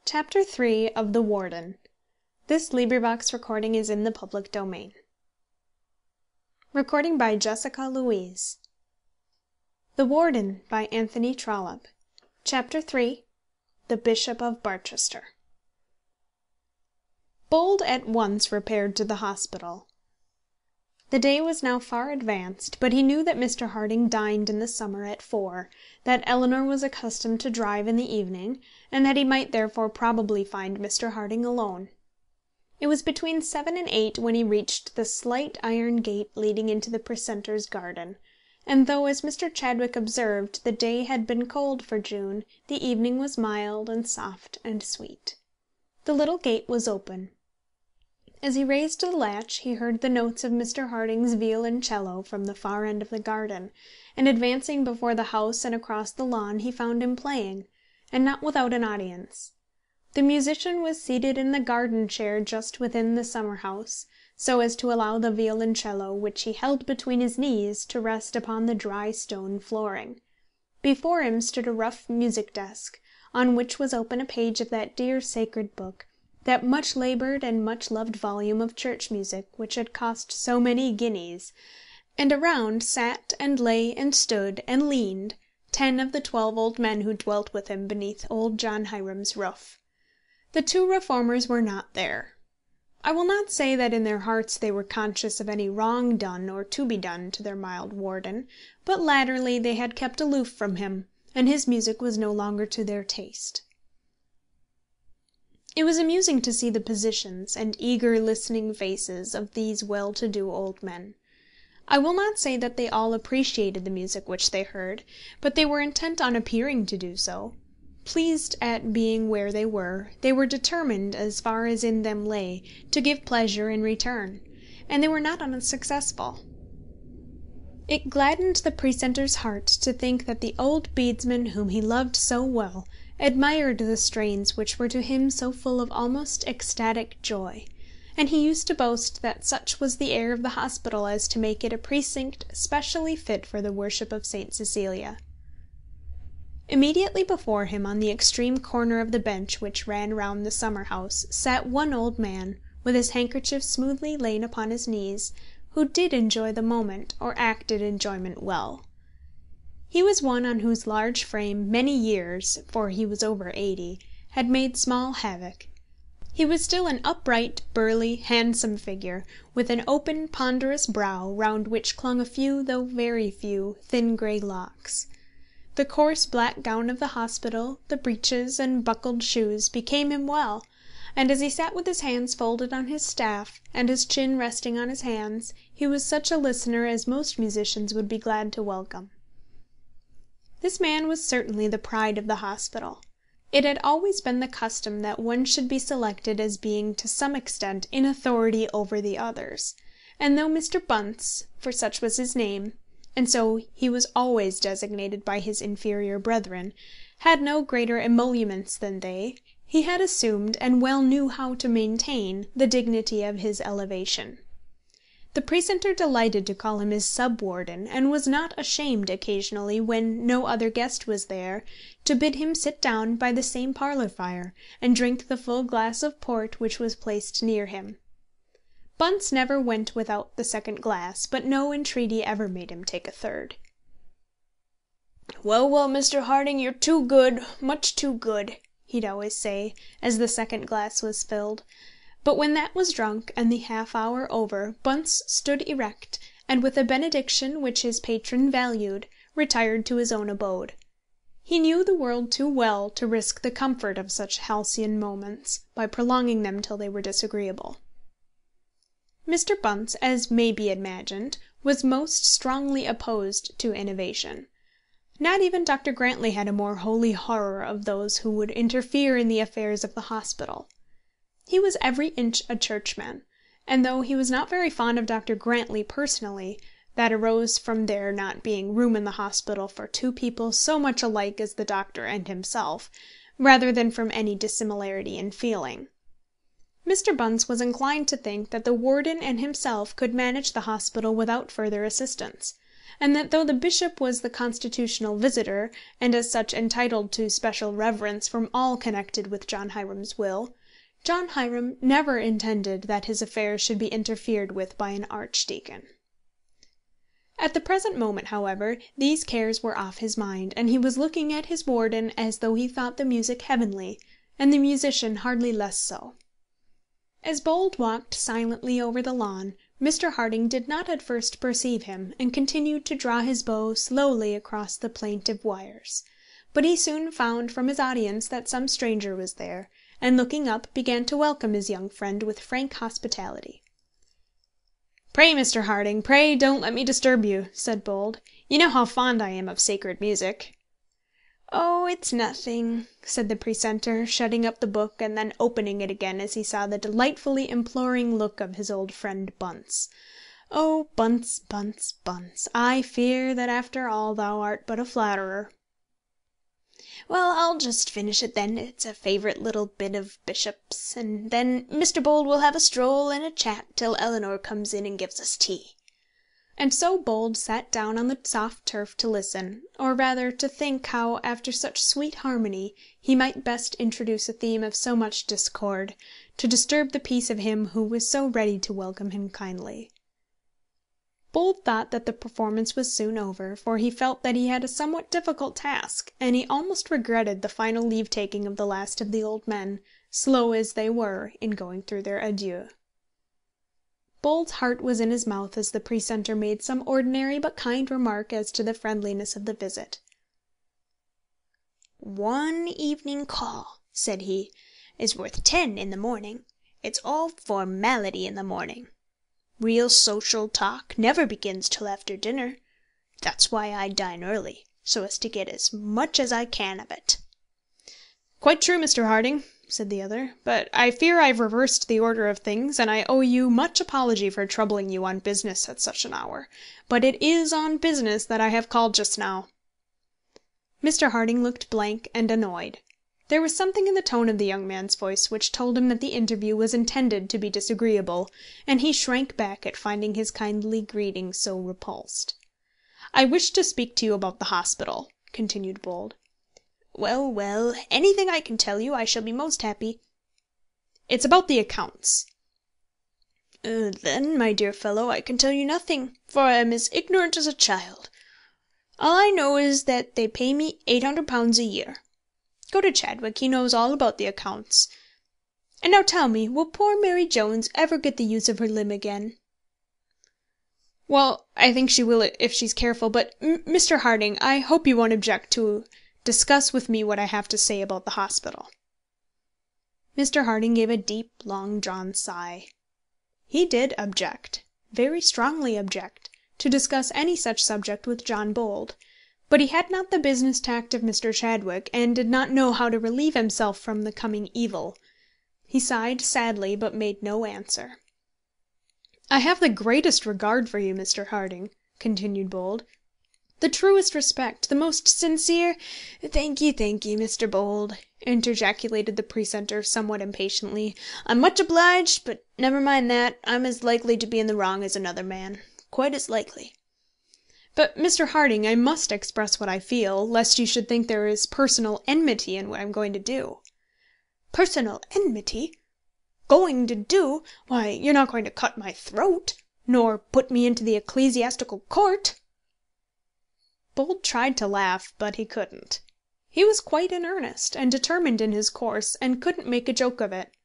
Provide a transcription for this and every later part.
Chapter 3 of The Warden. This recording is in the public domain. Recording by Jessica Louise. The Warden by Anthony Trollope. Chapter 3. The Bishop of Barchester. Bold at once repaired to the hospital. The day was now far advanced, but he knew that Mr. Harding dined in the summer at 4, that Elinor was accustomed to drive in the evening, and that he might therefore probably find Mr. Harding alone. It was between 7 and 8 when he reached the slight iron gate leading into the precentor's garden, and though, as Mr. Chadwick observed, the day had been cold for June, the evening was mild and soft and sweet. The little gate was open. As he raised the latch he heard the notes of Mr. Harding's violoncello from the far end of the garden, and advancing before the house and across the lawn he found him playing, and not without an audience. The musician was seated in the garden chair just within the summer house, so as to allow the violoncello, which he held between his knees, to rest upon the dry stone flooring. Before him stood a rough music desk, on which was open a page of that dear sacred book, that much laboured and much loved volume of church music, which had cost so many guineas, and around sat and lay and stood and leaned 10 of the 12 old men who dwelt with him beneath old John Hiram's roof. The two reformers were not there. I will not say that in their hearts they were conscious of any wrong done or to be done to their mild warden, but latterly they had kept aloof from him, and his music was no longer to their taste. It was amusing to see the positions and eager listening faces of these well-to-do old men. I will not say that they all appreciated the music which they heard, but they were intent on appearing to do so. Pleased at being where they were determined, as far as in them lay, to give pleasure in return, and they were not unsuccessful. It gladdened the precentor's heart to think that the old bedesman whom he loved so well admired the strains which were to him so full of almost ecstatic joy, and he used to boast that such was the air of the hospital as to make it a precinct specially fit for the worship of St. Cecilia. Immediately before him, on the extreme corner of the bench which ran round the summer house, sat one old man, with his handkerchief smoothly lain upon his knees, who did enjoy the moment, or acted enjoyment well. He was one on whose large frame many years, for he was over 80, had made small havoc. He was still an upright, burly, handsome figure, with an open, ponderous brow, round which clung a few, though very few, thin grey locks. The coarse black gown of the hospital, the breeches and buckled shoes, became him well, and as he sat with his hands folded on his staff, and his chin resting on his hands, he was such a listener as most musicians would be glad to welcome. This man was certainly the pride of the hospital. It had always been the custom that one should be selected as being to some extent in authority over the others, and though Mr. Bunce, for such was his name, and so he was always designated by his inferior brethren, had no greater emoluments than they, he had assumed, and well knew how to maintain, the dignity of his elevation. The precentor delighted to call him his sub-warden, and was not ashamed occasionally, when no other guest was there, to bid him sit down by the same parlour fire, and drink the full glass of port which was placed near him. Bunce never went without the second glass, but no entreaty ever made him take a third. "Well, well, Mr. Harding, you're too good, much too good," he'd always say, as the second glass was filled. But when that was drunk, and the half hour over, Bunce stood erect, and with a benediction which his patron valued, retired to his own abode. He knew the world too well to risk the comfort of such halcyon moments, by prolonging them till they were disagreeable. Mr. Bunce, as may be imagined, was most strongly opposed to innovation. Not even Dr. Grantly had a more holy horror of those who would interfere in the affairs of the hospital. He was every inch a churchman, and though he was not very fond of Dr. Grantly personally, that arose from there not being room in the hospital for two people so much alike as the doctor and himself, rather than from any dissimilarity in feeling. Mr. Bunce was inclined to think that the warden and himself could manage the hospital without further assistance, and that though the bishop was the constitutional visitor, and as such entitled to special reverence from all connected with John Hiram's will, John Hiram never intended that his affairs should be interfered with by an archdeacon. At the present moment, however, these cares were off his mind, and he was looking at his Warden as though he thought the music heavenly, and the musician hardly less so. As Bold walked silently over the lawn, Mr. Harding did not at first perceive him, and continued to draw his bow slowly across the plaintive wires. But he soon found from his audience that some stranger was there, and looking up, began to welcome his young friend with frank hospitality. "Pray, Mr. Harding, pray don't let me disturb you," said Bold. "You know how fond I am of sacred music." "Oh, it's nothing," said the precentor, shutting up the book and then opening it again as he saw the delightfully imploring look of his old friend Bunce. "Oh, Bunce, Bunce, Bunce, I fear that after all thou art but a flatterer." "Well, I'll just finish it then. It's a favourite little bit of Bishop's, and then Mr. Bold will have a stroll and a chat till Eleanor comes in and gives us tea." And so Bold sat down on the soft turf to listen, or rather to think how, after such sweet harmony, he might best introduce a theme of so much discord, to disturb the peace of him who was so ready to welcome him kindly. Bold thought that the performance was soon over, for he felt that he had a somewhat difficult task, and he almost regretted the final leave-taking of the last of the old men, slow as they were in going through their adieux. Bold's heart was in his mouth as the precentor made some ordinary but kind remark as to the friendliness of the visit. "One evening call," said he, "is worth 10 in the morning. It's all formality in the morning. Real social talk never begins till after dinner. That's why I dine early, so as to get as much as I can of it." "Quite true, Mr. Harding," said the other, "but I fear I've reversed the order of things, and I owe you much apology for troubling you on business at such an hour. But it is on business that I have called just now." Mr. Harding looked blank and annoyed. There was something in the tone of the young man's voice which told him that the interview was intended to be disagreeable, and he shrank back at finding his kindly greeting so repulsed. "I wish to speak to you about the hospital," continued Bold. "Well, well, anything I can tell you I shall be most happy." "It's about the accounts." "Then, my dear fellow, I can tell you nothing, for I am as ignorant as a child. All I know is that they pay me £800 a year. Go to Chadwick, he knows all about the accounts. And now tell me, will poor Mary Jones ever get the use of her limb again?" "Well, I think she will if she's careful, but Mr. Harding, I hope you won't object to discuss with me what I have to say about the hospital." Mr. Harding gave a deep, long-drawn sigh. He did object, very strongly object, to discuss any such subject with John Bold, but he had not the business tact of Mr. Chadwick, and did not know how to relieve himself from the coming evil. He sighed sadly, but made no answer. "I have the greatest regard for you, Mr. Harding," continued Bold. "The truest respect, the most sincere—" Thank ye, Mr. Bold," interjaculated the precentor somewhat impatiently. "I'm much obliged, but never mind that. I'm as likely to be in the wrong as another man. Quite as likely." "But, Mr. Harding, I must express what I feel, lest you should think there is personal enmity in what I'm going to do." "Personal enmity? Going to do? Why, you're not going to cut my throat, nor put me into the ecclesiastical court?" Bold tried to laugh, but he couldn't. He was quite in earnest, and determined in his course, and couldn't make a joke of it.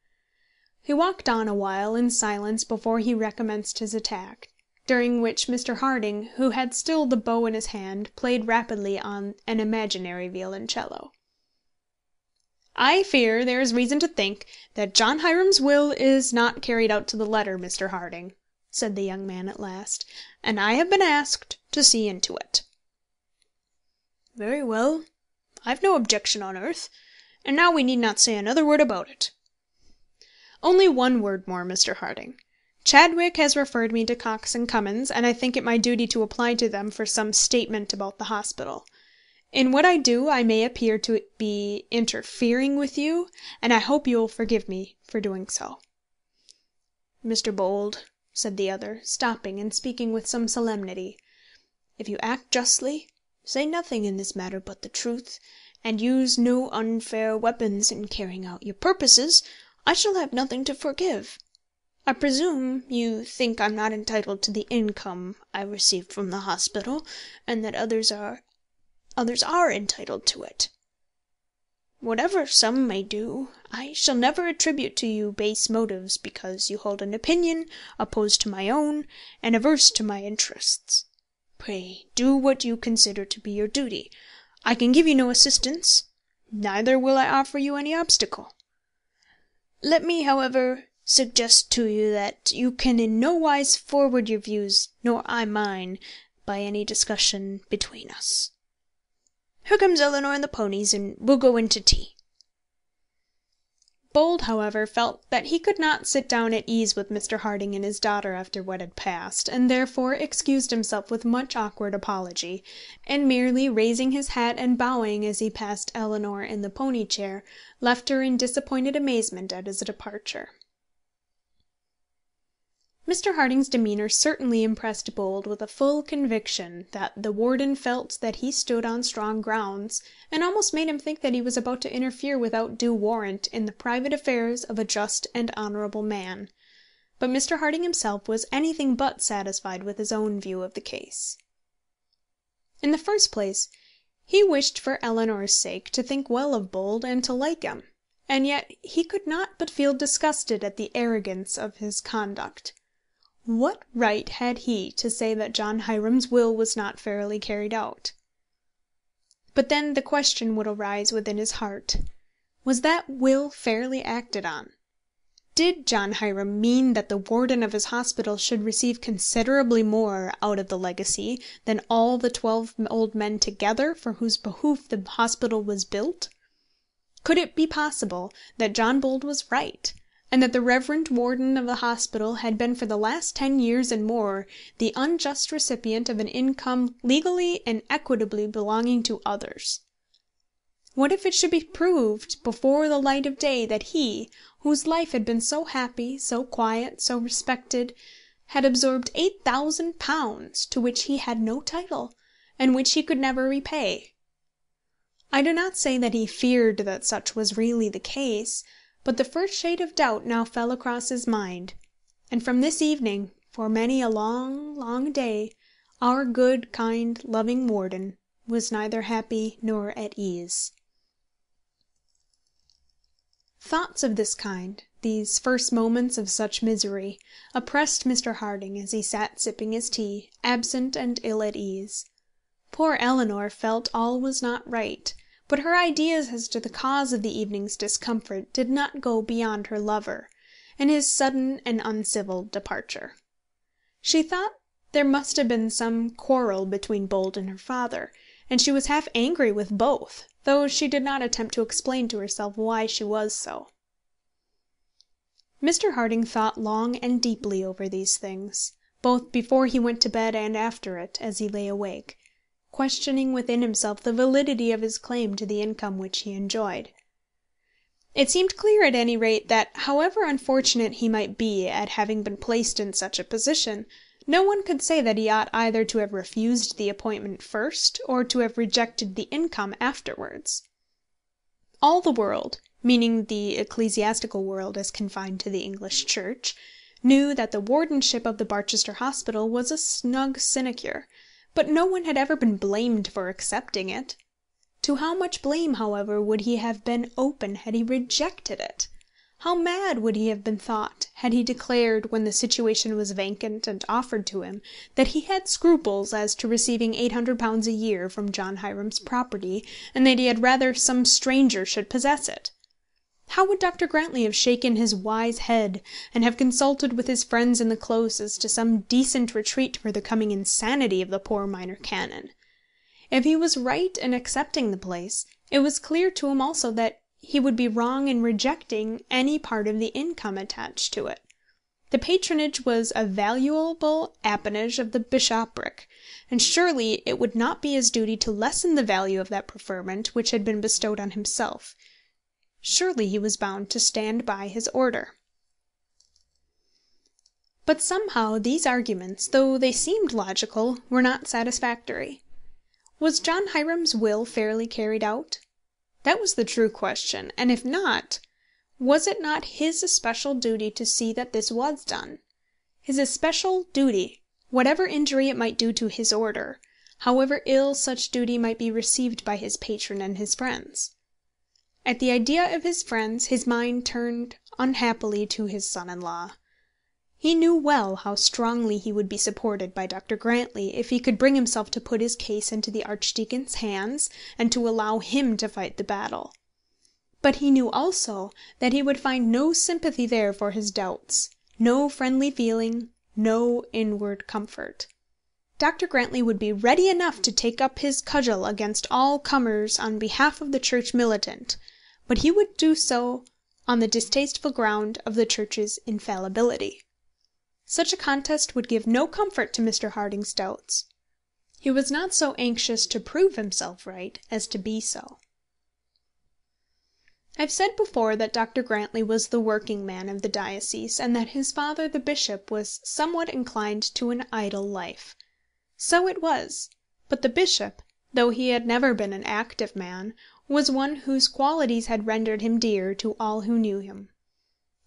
He walked on a while in silence before he recommenced his attack, during which Mr. Harding, who had still the bow in his hand, played rapidly on an imaginary violoncello. "I fear there is reason to think that John Hiram's will is not carried out to the letter, Mr. Harding," said the young man at last, "and I have been asked to see into it." "Very well. I've no objection on earth. And now we need not say another word about it." "Only one word more, Mr. Harding. Chadwick has referred me to Cox and Cummins, and I think it my duty to apply to them for some statement about the hospital. In what I do I may appear to be interfering with you, and I hope you will forgive me for doing so." "Mr. Bold," said the other, stopping and speaking with some solemnity, If you act justly, say nothing in this matter but the truth, and use no unfair weapons in carrying out your purposes, I shall have nothing to forgive. I presume you think I'm not entitled to the income I received from the hospital, and that others are entitled to it. Whatever some may do, I shall never attribute to you base motives because you hold an opinion opposed to my own and averse to my interests. Pray do what you consider to be your duty. I can give you no assistance, neither will I offer you any obstacle. Let me, however, suggest to you that you can in no wise forward your views, nor I mine, by any discussion between us. Here comes Eleanor and the ponies, and we'll go in to tea." Bold, however, felt that he could not sit down at ease with Mr. Harding and his daughter after what had passed, and therefore excused himself with much awkward apology, and merely raising his hat and bowing as he passed Eleanor in the pony chair, left her in disappointed amazement at his departure. Mr. Harding's demeanour certainly impressed Bold with a full conviction that the Warden felt that he stood on strong grounds, and almost made him think that he was about to interfere without due warrant in the private affairs of a just and honourable man. But Mr. Harding himself was anything but satisfied with his own view of the case. In the first place, he wished for Eleanor's sake to think well of Bold and to like him, and yet he could not but feel disgusted at the arrogance of his conduct. What right had he to say that John Hiram's will was not fairly carried out? But then the question would arise within his heart, was that will fairly acted on? Did John Hiram mean that the warden of his hospital should receive considerably more out of the legacy than all the 12 old men together for whose behoof the hospital was built? Could it be possible that John Bold was right, and that the reverend warden of the hospital had been for the last 10 years and more the unjust recipient of an income legally and equitably belonging to others? What if it should be proved before the light of day that he, whose life had been so happy, so quiet, so respected, had absorbed £8,000 to which he had no title, and which he could never repay? I do not say that he feared that such was really the case, but the first shade of doubt now fell across his mind, and from this evening, for many a long, long day, our good, kind, loving Warden was neither happy nor at ease. Thoughts of this kind, these first moments of such misery, oppressed Mr. Harding as he sat sipping his tea, absent and ill at ease. Poor Eleanor felt all was not right, but her ideas as to the cause of the evening's discomfort did not go beyond her lover, and his sudden and uncivil departure. She thought there must have been some quarrel between Bold and her father, and she was half angry with both, though she did not attempt to explain to herself why she was so. Mr. Harding thought long and deeply over these things, both before he went to bed and after it, as he lay awake, questioning within himself the validity of his claim to the income which he enjoyed. It seemed clear at any rate that, however unfortunate he might be at having been placed in such a position, no one could say that he ought either to have refused the appointment first, or to have rejected the income afterwards. All the world, meaning the ecclesiastical world as confined to the English Church, knew that the wardenship of the Barchester Hospital was a snug sinecure, but no one had ever been blamed for accepting it. To how much blame, however, would he have been open had he rejected it? How mad would he have been thought, had he declared, when the situation was vacant and offered to him, that he had scruples as to receiving £800 a year from John Hiram's property, and that he had rather some stranger should possess it? How would Dr. Grantly have shaken his wise head, and have consulted with his friends in the Close as to some decent retreat for the coming insanity of the poor minor canon? If he was right in accepting the place, it was clear to him also that he would be wrong in rejecting any part of the income attached to it. The patronage was a valuable appanage of the bishopric, and surely it would not be his duty to lessen the value of that preferment which had been bestowed on himself. Surely he was bound to stand by his order. But somehow these arguments, though they seemed logical, were not satisfactory. Was John Hiram's will fairly carried out? That was the true question, and if not, was it not his especial duty to see that this was done? His especial duty, whatever injury it might do to his order, however ill such duty might be received by his patron and his friends. At the idea of his friends his mind turned unhappily to his son-in-law. He knew well how strongly he would be supported by Dr. Grantly if he could bring himself to put his case into the Archdeacon's hands, and to allow him to fight the battle. But he knew also that he would find no sympathy there for his doubts, no friendly feeling, no inward comfort. Dr. Grantly would be ready enough to take up his cudgel against all comers on behalf of the Church militant, but he would do so on the distasteful ground of the Church's infallibility. Such a contest would give no comfort to Mr. Harding's doubts. He was not so anxious to prove himself right as to be so. I have said before that Dr. Grantly was the working man of the diocese, and that his father the bishop was somewhat inclined to an idle life. So it was, but the bishop, though he had never been an active man, was one whose qualities had rendered him dear to all who knew him.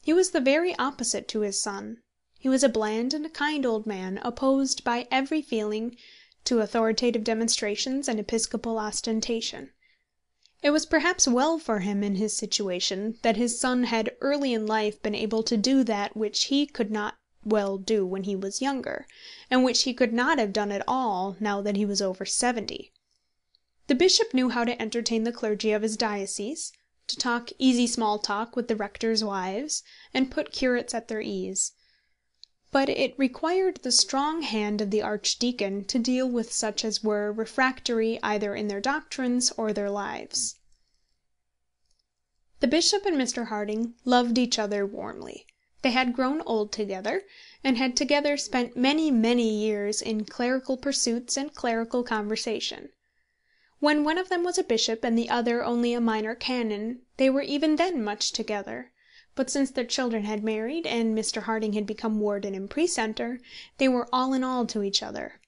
He was the very opposite to his son. He was a bland and a kind old man, opposed by every feeling to authoritative demonstrations and episcopal ostentation. It was perhaps well for him in his situation that his son had early in life been able to do that which he could not well do when he was younger, and which he could not have done at all now that he was over 70. The bishop knew how to entertain the clergy of his diocese, to talk easy small talk with the rectors' wives, and put curates at their ease. But it required the strong hand of the archdeacon to deal with such as were refractory either in their doctrines or their lives. The bishop and Mr. Harding loved each other warmly. They had grown old together, and had together spent many, many years in clerical pursuits and clerical conversation. When one of them was a bishop and the other only a minor canon, they were even then much together. But since their children had married, and Mr. Harding had become warden and precentor, they were all in all to each other.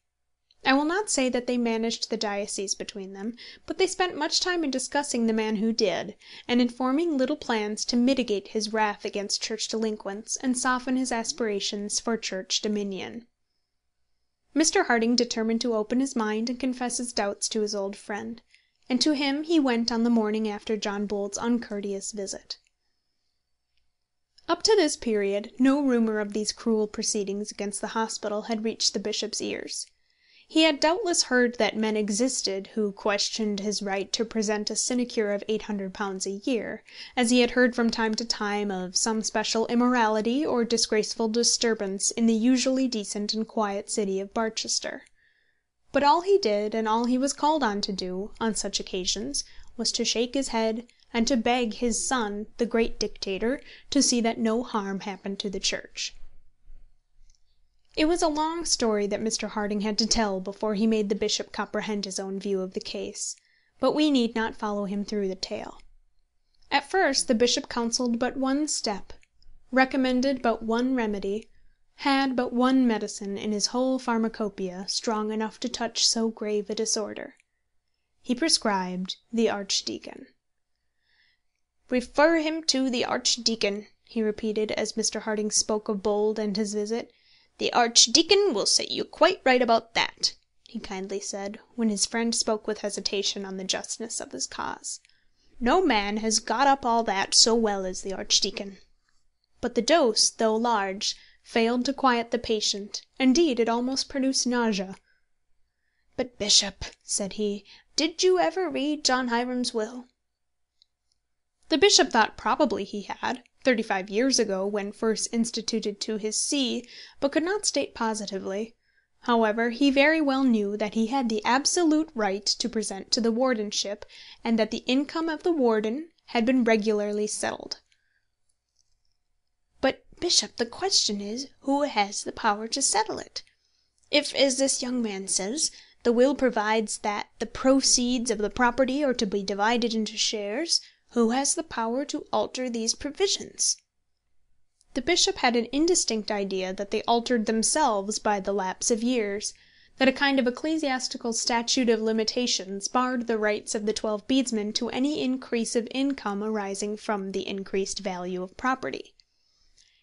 I will not say that they managed the diocese between them, but they spent much time in discussing the man who did, and in forming little plans to mitigate his wrath against church delinquents, and soften his aspirations for church dominion. Mr. Harding determined to open his mind and confess his doubts to his old friend, and to him he went on the morning after John Bould's uncourteous visit. Up to this period no rumour of these cruel proceedings against the hospital had reached the bishop's ears. He had doubtless heard that men existed who questioned his right to present a sinecure of £800 a year, as he had heard from time to time of some special immorality or disgraceful disturbance in the usually decent and quiet city of Barchester. But all he did, and all he was called on to do, on such occasions, was to shake his head, and to beg his son, the great dictator, to see that no harm happened to the Church. It was a long story that Mr. Harding had to tell before he made the bishop comprehend his own view of the case, but we need not follow him through the tale. At first the bishop counselled but one step, recommended but one remedy, had but one medicine in his whole pharmacopoeia strong enough to touch so grave a disorder. He prescribed the archdeacon. "Refer him to the archdeacon," he repeated, as Mr. Harding spoke of Bould and his visit. "The archdeacon will set you quite right about that," he kindly said, when his friend spoke with hesitation on the justness of his cause. "No man has got up all that so well as the archdeacon." But the dose, though large, failed to quiet the patient; indeed, it almost produced nausea. "But, Bishop," said he, "did you ever read John Hiram's will?" The bishop thought probably he had, 35 years ago, when first instituted to his see, but could not state positively. However, he very well knew that he had the absolute right to present to the wardenship, and that the income of the warden had been regularly settled. "But, Bishop, the question is, who has the power to settle it? If, as this young man says, the will provides that the proceeds of the property are to be divided into shares, who has the power to alter these provisions?" The bishop had an indistinct idea that they altered themselves by the lapse of years, that a kind of ecclesiastical statute of limitations barred the rights of the 12 bedesmen to any increase of income arising from the increased value of property.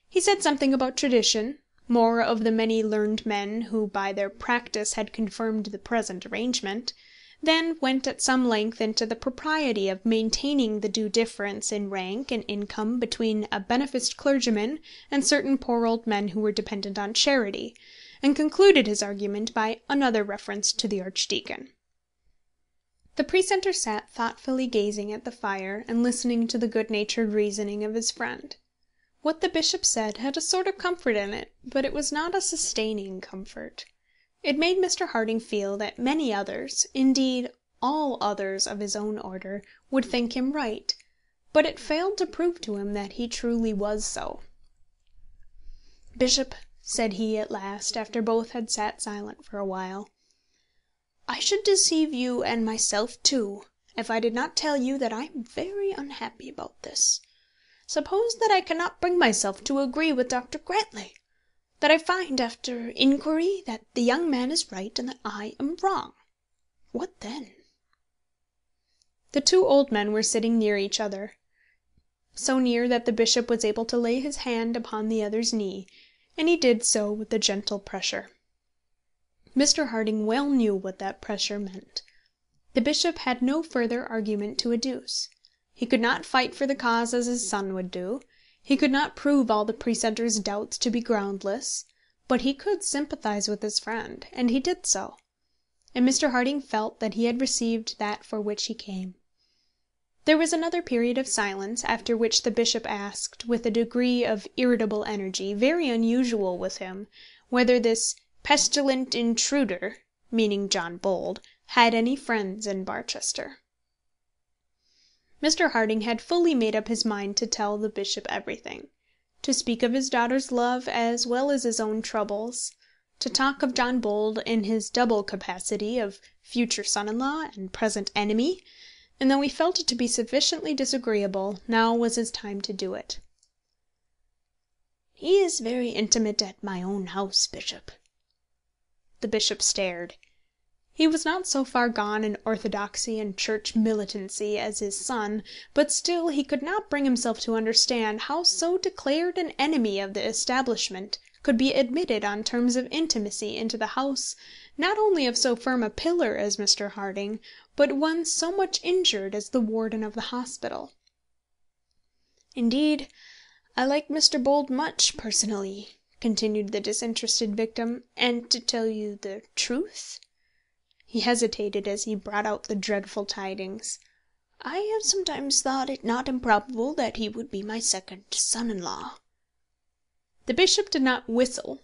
He said something about tradition, more of the many learned men who by their practice had confirmed the present arrangement, then went at some length into the propriety of maintaining the due difference in rank and income between a beneficed clergyman and certain poor old men who were dependent on charity, and concluded his argument by another reference to the archdeacon. The precentor sat thoughtfully gazing at the fire and listening to the good-natured reasoning of his friend. What the bishop said had a sort of comfort in it, but it was not a sustaining comfort. It made Mr. Harding feel that many others, indeed all others of his own order, would think him right, but it failed to prove to him that he truly was so. "Bishop," said he at last, after both had sat silent for a while, "I should deceive you and myself too, if I did not tell you that I am very unhappy about this. Suppose that I cannot bring myself to agree with Dr. Grantly, that I find after inquiry that the young man is right and that I am wrong. What then?" The two old men were sitting near each other, so near that the bishop was able to lay his hand upon the other's knee, and he did so with a gentle pressure. Mr. Harding well knew what that pressure meant. The bishop had no further argument to adduce. He could not fight for the cause as his son would do. He could not prove all the precentor's doubts to be groundless, but he could sympathize with his friend, and he did so. And Mr. Harding felt that he had received that for which he came. There was another period of silence, after which the bishop asked, with a degree of irritable energy very unusual with him, whether this pestilent intruder, meaning John Bold, had any friends in Barchester. Mr. Harding had fully made up his mind to tell the bishop everything, to speak of his daughter's love as well as his own troubles, to talk of John Bold in his double capacity of future son-in-law and present enemy, and though he felt it to be sufficiently disagreeable, now was his time to do it. "He is very intimate at my own house, Bishop." The bishop stared. He was not so far gone in orthodoxy and church militancy as his son, but still he could not bring himself to understand how so declared an enemy of the establishment could be admitted on terms of intimacy into the house, not only of so firm a pillar as Mr. Harding, but one so much injured as the warden of the hospital. "Indeed, I like Mr. Bold much, personally," continued the disinterested victim, "and to tell you the truth," he hesitated as he brought out the dreadful tidings, "I have sometimes thought it not improbable that he would be my second son-in-law." The bishop did not whistle.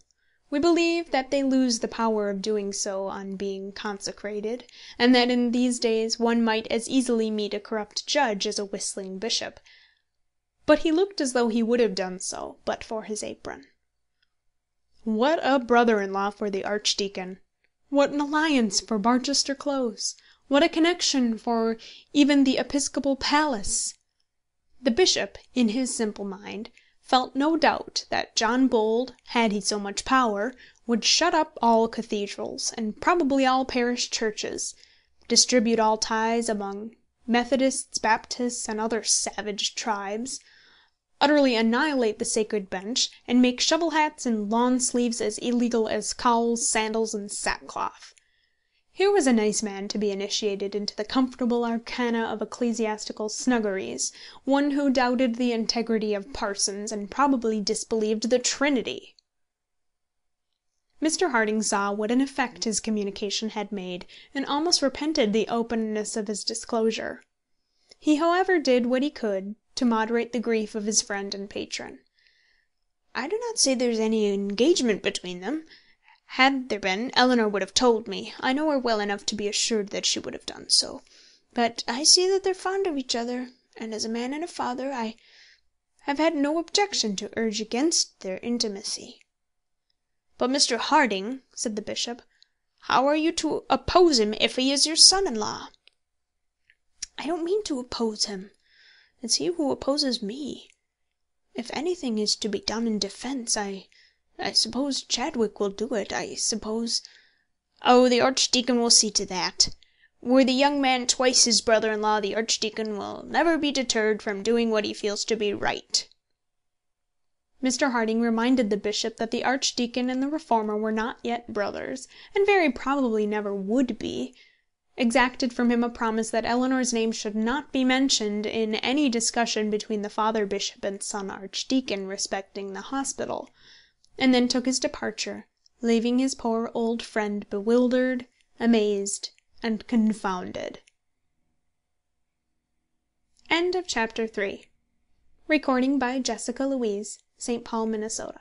We believe that they lose the power of doing so on being consecrated, and that in these days one might as easily meet a corrupt judge as a whistling bishop. But he looked as though he would have done so, but for his apron. What a brother-in-law for the archdeacon! What an alliance for Barchester Close! What a connection for even the episcopal palace! The bishop, in his simple mind, felt no doubt that John Bold, had he so much power, would shut up all cathedrals, and probably all parish churches, distribute all tithes among Methodists, Baptists, and other savage tribes, utterly annihilate the sacred bench, and make shovel hats and lawn sleeves as illegal as cowls, sandals, and sackcloth. Here was a nice man to be initiated into the comfortable arcana of ecclesiastical snuggeries, one who doubted the integrity of parsons, and probably disbelieved the Trinity. Mr. Harding saw what an effect his communication had made, and almost repented the openness of his disclosure. He, however, did what he could to moderate the grief of his friend and patron. "I do not say there is any engagement between them. Had there been, Eleanor would have told me. I know her well enough to be assured that she would have done so. But I see that they're fond of each other, and as a man and a father, I have had no objection to urge against their intimacy." "But, Mr. Harding," said the bishop, "how are you to oppose him if he is your son-in-law?" "I don't mean to oppose him. It's he who opposes me. If anything is to be done in defence, I suppose Chadwick will do it. I suppose—" "Oh, the Archdeacon will see to that. Were the young man twice his brother-in-law, the Archdeacon will never be deterred from doing what he feels to be right." Mr. Harding reminded the bishop that the Archdeacon and the reformer were not yet brothers, and very probably never would be; exacted from him a promise that Ellinor's name should not be mentioned in any discussion between the father bishop and son archdeacon respecting the hospital, and then took his departure, leaving his poor old friend bewildered, amazed, and confounded. Chapter 4 St Paul, Minnesota.